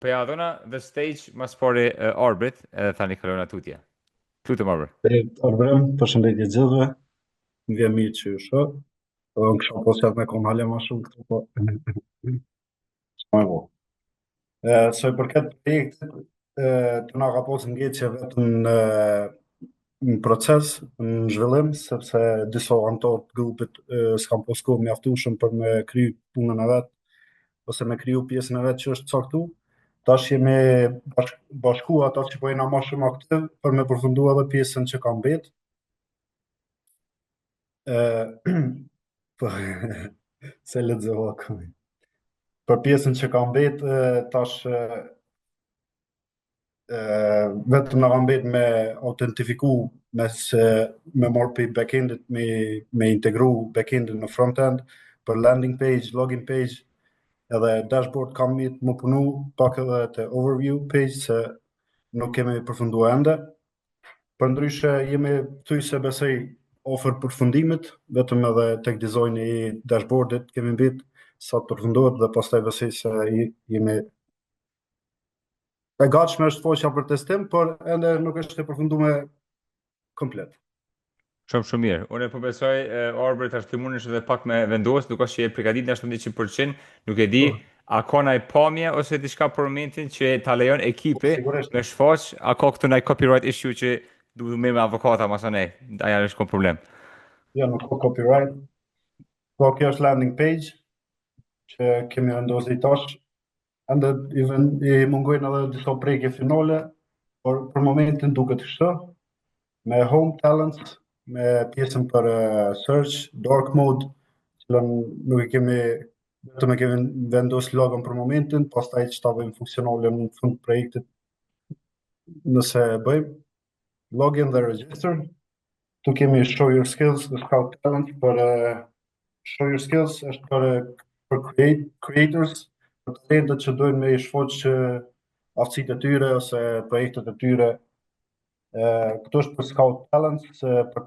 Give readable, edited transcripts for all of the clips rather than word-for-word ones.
Po ja dhona the stage mas pari Arbrit, edhe tani kalojna tutje. Lutem Arbrit. Arbrem, përshëndetje gjithëve, më vjen mirë që ju shoh. Po unë kisha posë me kon hala më shumë këtu, po s'më vo. Sa i përket projektit, të na ka posë ngecje vetëm në proces, në zhvillim, sepse disa anëtar të grupit s'kan posë kohë mjaftueshëm për me kriju punën e vet, ose me kriju pjesën e vet që është caktu. Tash jemi bashku ata që po jena më shumë aktiv për me përfundu edhe pjesën që ka mbet. Po, se lexova këmi. Për pjesën që ka mbet, tash vetëm na ka mbet me autentifiku me marrë për backendit, me integru backendin në frontend, për landing page, login page, edhe dashboard kam mirë më punu pak edhe të overview page, se nuk kemi përfundu ende. Për ndryshe jemi thuj se besoj ofër përfundimit, vetëm edhe tek dizajni i dashboardit kemi mbet sa të përfundohet, dhe pastaj besoj se jemi e gatshme është foqja për testim, por ende nuk është e përfunduar komplet. Shumë mirë. Unë po besoj Arbrit tash të mundesh edhe pak me vendos, duke qenë je përgatitur në 100%, nuk e di, a ka ndaj pamje ose diçka për momentin që ta lejon ekipi Sigurisht. me shfaq, a ka këtu ndaj copyright issue që duhet me avokata masane, ajo është ka problem. Jo, nuk ka copyright. Po kjo është landing page që kemi vendosur tash. Ende i mungojnë edhe disa prekje finale, por për momentin duket kështu. Me home talents, me pjesën për search, dark mode, cilën nuk e kemi, vetëm e kemi vendosur logon për momentin, pastaj çfarë bëjmë funksionale në fund të projektit. Nëse bëjmë login dhe register, tu kemi show your skills dhe scout talent. Për show your skills është për creators, për talentët që dojnë me i shfaqë aftësitë e tyre ose projektet e tyre. Këto është për scout talents, për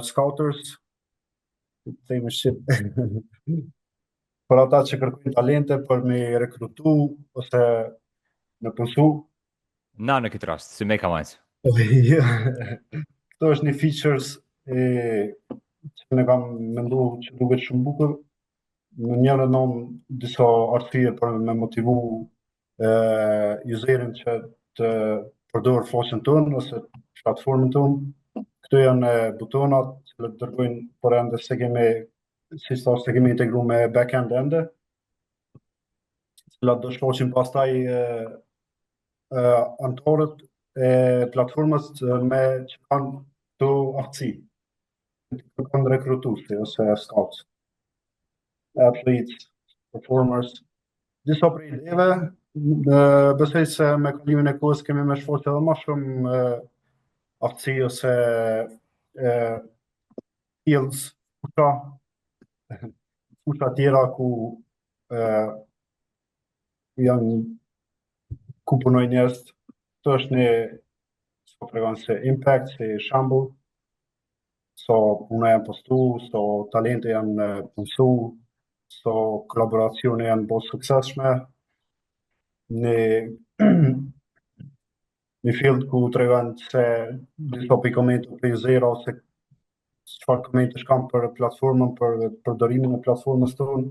scouters, themi shit. Për ata që kërkojnë talente për me rekrutu ose me punsu. Na në këtë rast, si me ka majtë. Këto është një features që ne kam mendu që duket shumë bukur. Në njëra nën disa arsye për me motivu userin që të përdor faqen tonë ose platformën tonë. Këto janë butonat që dërgojnë, por ende se kemi integru me backend ende, cilat do shfaqin pastaj anëtarët e platformës me që kanë të aftësi, që kanë rekrutuesi ose scouts, athletes, performers, disa prej ideve. Besoj se me kalimin e kohës kemi me shfaqë edhe më shumë aftësi ose skills, fusha tjera ku janë ku punojnë njerëz. Këto është një se impact, si shembull, so puna janë postu, so talente janë punësu, so kolaboracione janë bërë suksesshme në field ku tregon se disa pikë komente për zero ose çfarë komente kam për platformën, për përdorimin e platformës tonë.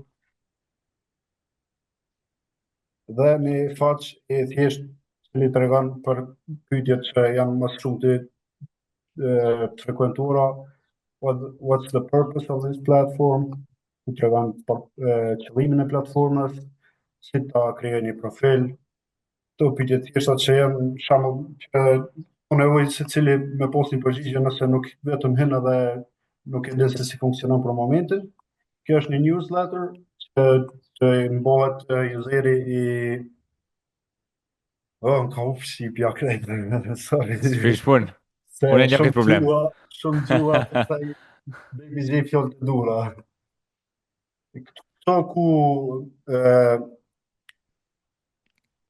Dhe një faq e thjesht që i tregon për pyetjet që janë më shumë të frekuentuara. What's the purpose of this platform? Ku tregon për qëllimin e platformës, si ta krijoj një profil. Këto pyetje thjeshta që janë shembull që po nevojë secili me pas një përgjigje, nëse nuk vetëm hin edhe nuk e di se si funksionon për momentin. Kjo është një newsletter që i mbohet useri i më ka u shqipja krejt, sorry. Shpish pun, unë e një këtë problem. Shumë gjua, pastaj baby gjej fjalë të dura. Këto ku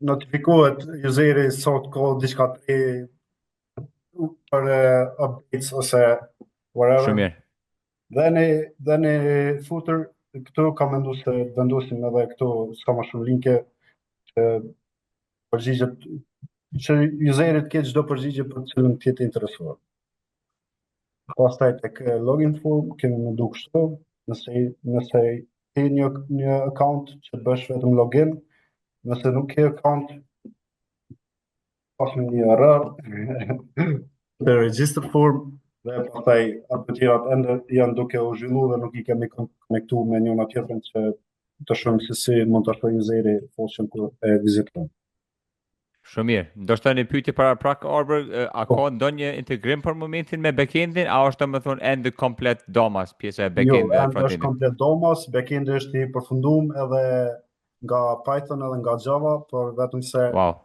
notifikohet useri sot ka diçka të për updates ose whatever. Shumë mirë. Dhe në footer, këto kam mendu se vendosim edhe këto, s'ka më shumë linke, që përgjigjet që userit ke çdo përgjigje për të cilën ti je interesuar. Pastaj tek login form kemi mendu kështu, nëse ke një account që bësh vetëm login, nëse nuk ke account, pas me një error the register form dhe pastaj ato të tjerat ende janë duke u zhvillu dhe nuk i kemi konektu me njëna tjetrën që të shohim se si mund të shojë useri fushën kur e viziton. Shumë mirë. Ndoshta një pyetje para prak Arbër, a Po, ka ndonjë integrim për momentin me backendin, a është domethënë ende komplet domas pjesa e jo, backend dhe ende është frontendit? komplet domas, backendi është i përfundum edhe nga Python edhe nga Java, por vetëm se Wow.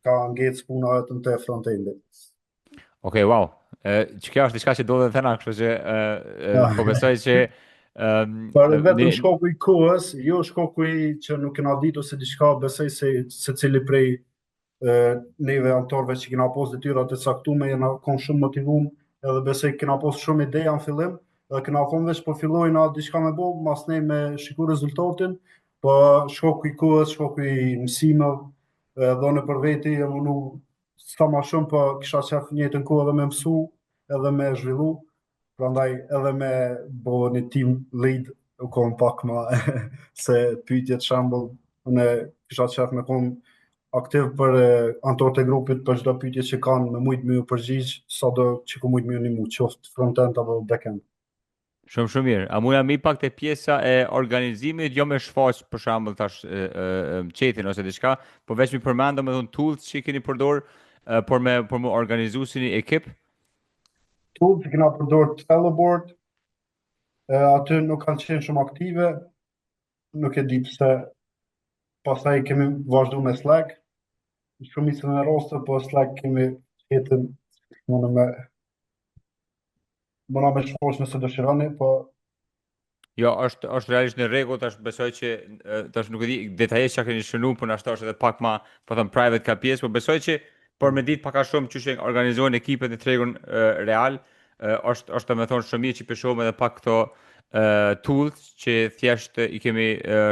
ka ngecë puna vetëm te frontendit. Okej, wow. Që kjo është diçka që do të thëna, kështu që po besoj që Por ne vetëm shkoku i kohës, jo shkoku i që nuk kena ditë ose diçka, besoj se secili prej neve antarëve që kena pas detyrat e caktuara jena kon shumë motivuar edhe besoj kena pas shumë ideja në fillim edhe kena kon veç po fillojna diçka me bë, mas ne me shiku rezultatin, po shkoku i kohës, shkoku i mësimeve, dhone për veti e munu sa ma shumë, po kisha qef njëjtën kohë edhe me mësu edhe me zhvillu, prandaj edhe me bo një team lead u kon pak ma se pyetjet shembull, unë kisha qef me kon aktiv për anëtarët e grupit për çdo pyetje që kanë me mujt më u përgjigj, sado që ku mujt më një mu, qoftë frontend apo backend. shumë mirë. A mund mi pak te pjesa e organizimit, jo me shfaq për shembull tash chat-in ose diçka, po veç mi përmend domethënë tools që keni përdor për me organizu si një ekip. Tool që kena përdor Trello board, aty nuk kanë qenë shumë aktive, nuk e di pse, pastaj kemi vazhdu me Slack, shumicën e raste, po Slack kemi jetën, mëna me shposh nëse dëshironi, po Jo, është realisht në rregull, tash besoj që tash nuk e di detajisht çka keni shënuar, por na është edhe pak më, po them private ka pjesë, por besoj që por me ditë pak a shumë çu organizojnë ekipet në tregun real, është domethënë shumë mirë që peshojmë edhe pak këto tools që thjesht i kemi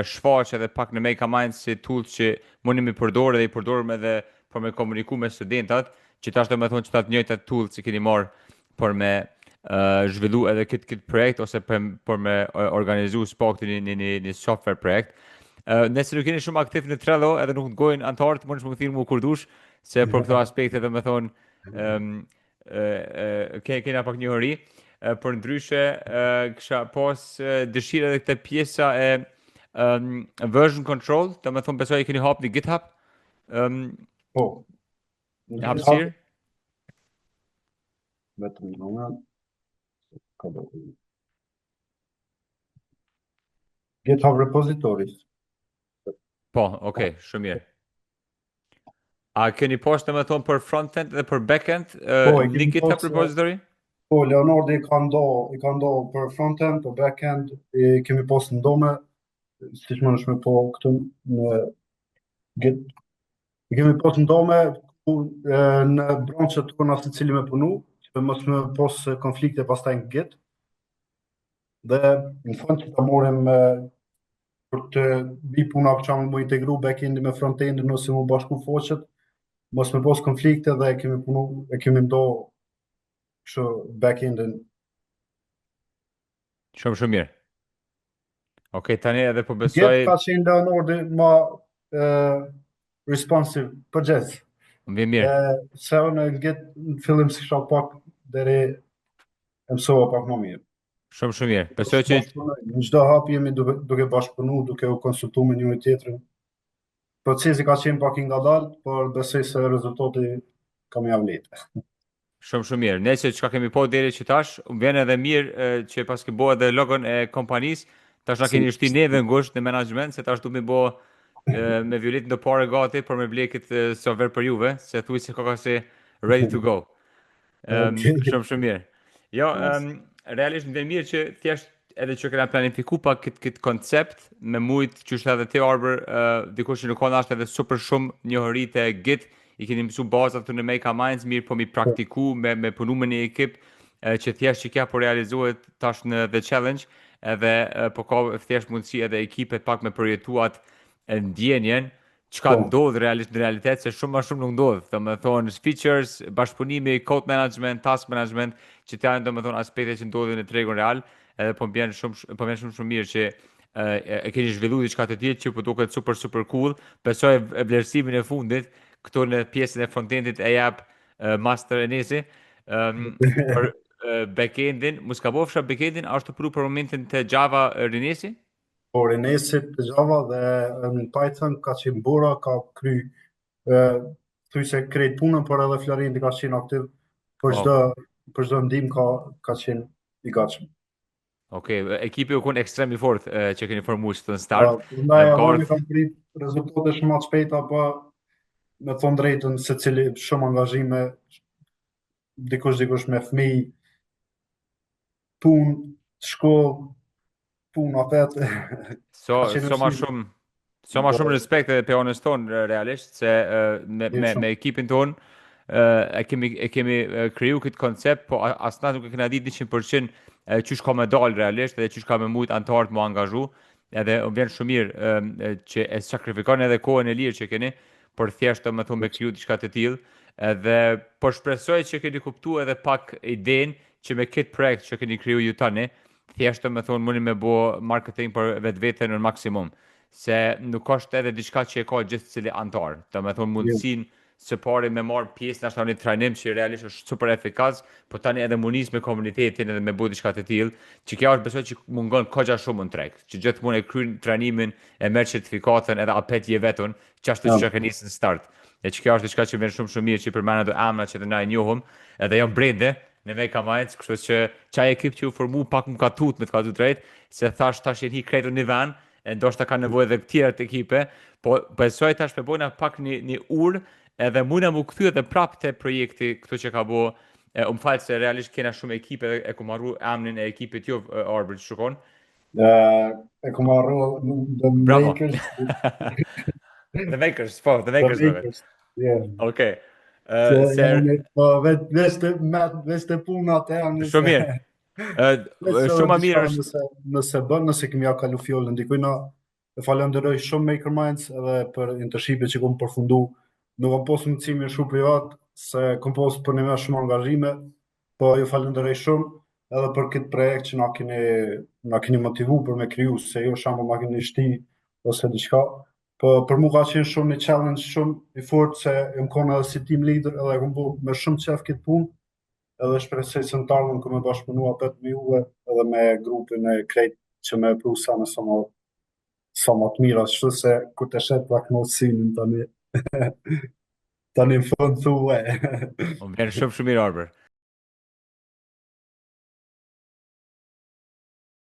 shfaq edhe pak në Make a Mind si tools që mundi mi përdorë dhe i përdorim edhe për me komuniku me studentat, që tash domethënë që ta të njëjtat tools që keni marr për me zhvillu edhe këtë projekt ose për me organizu s'pak një software projekt. Nëse nuk jeni shumë aktiv në Trello edhe nuk të gojnë antarët, mund të më thirrni më kurdush se për këto aspekte dhe me thonë kena pak njohuri. Për ndryshe kisha pas dëshirë edhe këtë pjesa e version control, dhe me thonë besoj e keni hap një GitHub po. hapësirë. Vetëm një moment. Ka do. GitHub repositories. Po, okay, shumë mirë. A keni poshtë me thonë për frontend dhe për backend Po, e një kemi GitHub pas, repository? po, Leonardo i ka ndo për frontend, për backend, i kemi pas ndome, si që më nëshme po këtu në Git. I kemi pas ndome në branqet tona se cili me punu, që mos me pas konflikte pastaj në Git. Dhe në fund që ta morim për të bi puna për çamë mu integru backendi me frontendin ose mu bashku foqet, mos me pas konflikte dhe e kemi ndo kështu backendin. Shumë mirë. Okej, tani edhe po Git besoj, ka qenë Leonardi ma responsive për gjithë. më vjen mirë. Se unë në Git në fillim si kisha pak deri e mësova pak më mirë. Shumë mirë. Besoj që Në çdo hap jemi duke bashkëpunu, duke u konsultu me njëri tjetrin. Procesi ka qenë pak i ngadalë, por besoj se rezultati kam ia vlerë. shumë mirë. Ne që çka kemi po deri që tash, më vjen edhe mirë që pas ke bo edhe logon e kompanisë, tash na keni shti neve ngusht në menaxhment se tash du mi bo me violet në pare gati për me ble këtë software për juve, se thuj se ka se ready to go. Okej. Shumë mirë. Jo, realisht më vjen mirë që thjesht edhe që kena planifiku pa këtë koncept me mujt që është edhe te Arbër, dikush që nuk kanë ashtë edhe super shumë njohëri të Git, i keni mësu bazat të në Make a Minds, mirë po mi praktiku me punu me një ekip që thjesht që kja po realizohet tash në The Challenge, edhe po ka thjesht mundësi edhe ekipet pak me përjetuat ndjenjen çka Po, ndodh realisht në realitet se shumë më shumë nuk ndodh. Domethënë features, bashkëpunimi, code management, task management, që të janë domethënë aspekte që ndodhin në tregun real, edhe po vjen shumë mirë që e keni zhvilluar diçka të tillë që po duket super cool. Besoj vlerësimin e fundit këtu në pjesën e frontendit e jap Master Enesi. Për backendin, mos ka bofsha backendin, është të pru për momentin të Java Renesi? por e nesit të Java dhe në Python ka qenë bura, ka kry thuj se krejt punën, por edhe Florindi ka qenë aktiv për Oh, çdo ndim ka qenë i gatshëm. okej, ekipi u kon ekstrem i fortë që keni formuar që të në start. Ndaj Garth, avoni kam prit rezultate shumë më të shpejta, po me thonë drejtën se cili shumë angazhime, dikush me fëmijë, punë, shkollë, punë afet, so, ka qenë so ma vështirë. shumë so ma shumë respekt edhe pe onës tonë realisht, se me ekipin tonë e kemi kriju këtë koncept, po asna nuk e kena ditë 100% qysh ka me dalë realisht, edhe qysh ka me mujt antarët mu angazhu, edhe më vjen shumë mirë që e sakrifikon edhe kohën e lirë që keni, për thjesht të me thonë me kriju diçka të tillë, edhe po shpresoj që keni kuptu edhe pak idenë që me këtë projekt që keni kriju ju tani, thjesht të me thonë mundi me bo marketing për vetë vetën në maksimum, se nuk është edhe diçka që e ka gjithë cili antar, të me thonë mundësin së pari me marë pjesë në ashtë një trajnim që realisht është super efikaz, po tani edhe munis me komunitetin edhe me bu diçka të tillë, që kjo është besoj që mungon kogja shumë në treg, që gjithë mund e kryen trajnimin, e merr certifikatën edhe apet je vetën, që ashtu që ka nisë në start. E që kjo është diçka që vjen shumë mirë që i përmend ato emra që të na e njohum, edhe janë brende në Meka Minds, kështu që çaj ekip që u formu pak më ka tut me të kallë drejt, se tash jeni kreatur në vend, e ndoshta ka nevojë edhe tjera të ekipe, po besoj tash me bojna pak një ur, edhe mundja mu kthy edhe prap te projekti këtu që ka bo, më falë se realisht kena shumë ekipe e ku marru emrin e ekipit jo Arbër që shukon. E ku marrë The Bravo! Makers, The Makers, po, The The Makers do Makers, yeah. Okej. Se Se po veç të punat e janë shumë se mirë. veç edhe Shumë më diçka mirë është nëse kemi ja kalu fjollën dikujt na e falenderoj shumë Maker Minds edhe për internshipin që kom përfundu. Nuk kam posë mundësimi shumë privat se kom posë për një me shumë angazhime, po ju falenderoj shumë edhe për këtë projekt që na keni motivu për me kriju, se jo shamo ma keni shti ose diçka. Po për mu ka qenë shumë një challenge shumë i fort se jam konë edhe si team leader edhe kom bu me shumë qef këtë punë edhe shpresoj se në tarmën këmë bashkëpunua pet me juve edhe me grupin e krejt që me pru sa në sa më të mira, kështu se kur të shet pak në sinin tani tani në fund thue. Më vjen shumë mirë Arbër.